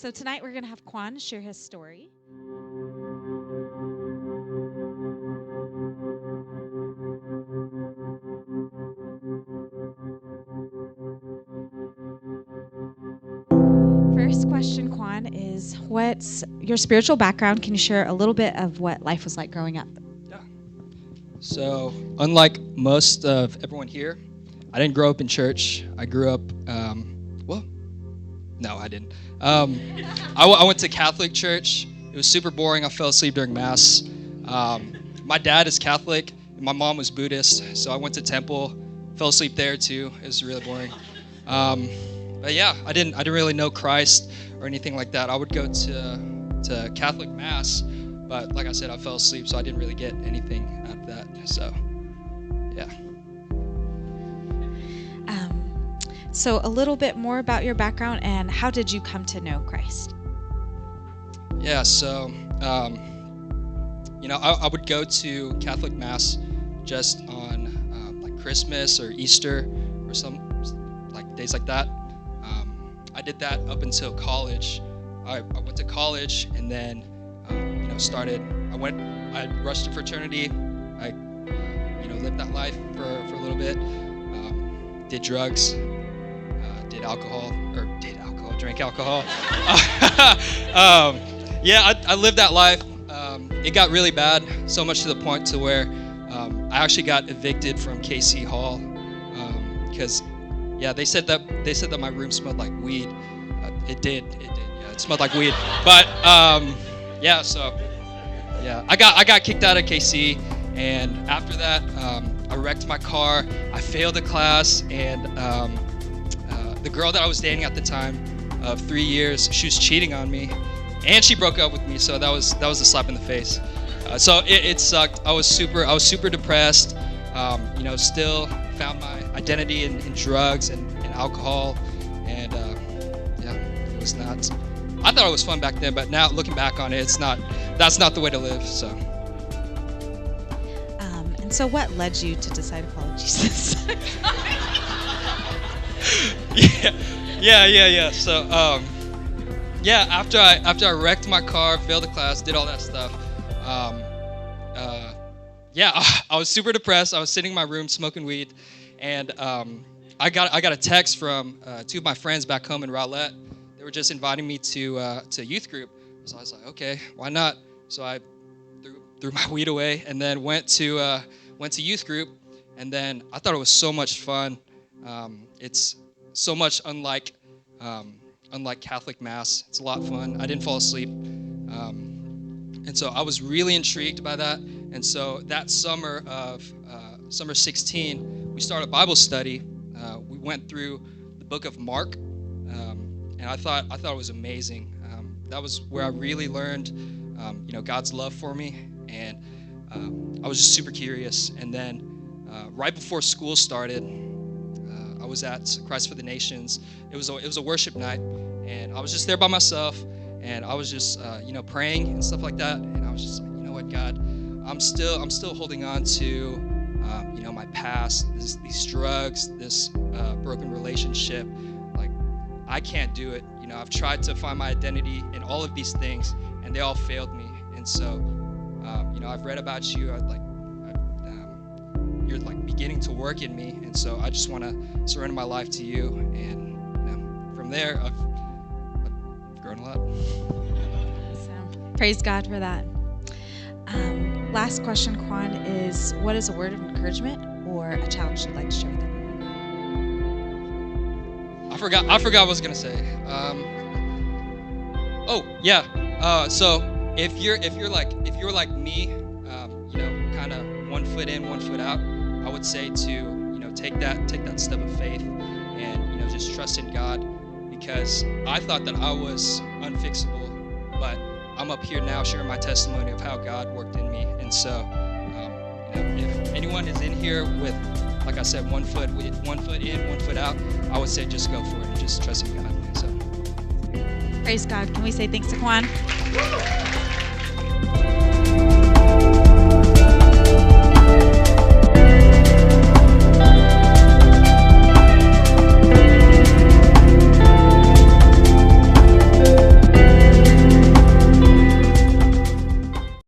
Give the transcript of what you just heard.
So tonight we're going to have Quan share his story. First question, Quan, is what's your spiritual background? Can you share a little bit of what life was like growing up? Yeah. So, unlike most of everyone here, I didn't grow up in church. I grew up, no, I didn't. I went to Catholic church. It was super boring. I fell asleep during Mass. My dad is Catholic, and my mom was Buddhist, so I went to temple, fell asleep there too. It was really boring. But yeah, I didn't really know Christ or anything like that. I would go to Catholic Mass, but like I said, I fell asleep, so I didn't really get anything out of that. So, yeah. So a little bit more about your background and how did you come to know Christ? Yeah, so, I would go to Catholic Mass just on like Christmas or Easter or some like days like that. I did that up until college. I went to college and then, I rushed to fraternity. I, lived that life for a little bit. Did drugs. Drank alcohol. I lived that life. It got really bad, so much to the point to where I actually got evicted from KC Hall because, they said that my room smelled like weed. It did. Yeah, it smelled like weed. But I got kicked out of KC, and after that, I wrecked my car. I failed a class, and the girl that I was dating at the time of 3 years, she was cheating on me, and she broke up with me. So that was a slap in the face. So it sucked. I was super depressed. Still found my identity in drugs and alcohol, and it was not. I thought it was fun back then, but now looking back on it, it's not. That's not the way to live. So. And so, what led you to decide to follow Jesus? Yeah. So, after I wrecked my car, failed the class, did all that stuff, I was super depressed. I was sitting in my room smoking weed, and I got a text from two of my friends back home in Rowlett. They were just inviting me to youth group. So I was like, okay, why not? So I threw my weed away and then went to youth group, and then I thought it was so much fun. It's so much unlike Catholic Mass. It's a lot of fun. I didn't fall asleep. And so I was really intrigued by that. And so that summer of summer 16, we started a Bible study. We went through the book of Mark, and I thought it was amazing. That was where I really learned, God's love for me, and I was just super curious. And then right before school started, I was at Christ for the Nations. It was a worship night, and I was just there by myself, and I was just praying and stuff like that. And I was just like, you know what, God, I'm still holding on to my past, these drugs, this broken relationship. Like, I can't do it. I've tried to find my identity in all of these things, and they all failed me. And so, I've read about you. You're like beginning to work in me, and so I just want to surrender my life to you. And from there, I've grown a lot. So, praise God for that. Last question, Quan, is what is a word of encouragement or a challenge you'd like to share with everyone? I forgot what I was gonna say. So if you're like me, kind of 1 foot in, 1 foot out, I would say to take that step of faith and just trust in God, because I thought that I was unfixable, but I'm up here now sharing my testimony of how God worked in me. And so, if anyone is in here with, like I said, 1 foot in, 1 foot out, I would say just go for it and just trust in God. So, praise God. Can we say thanks to Quan?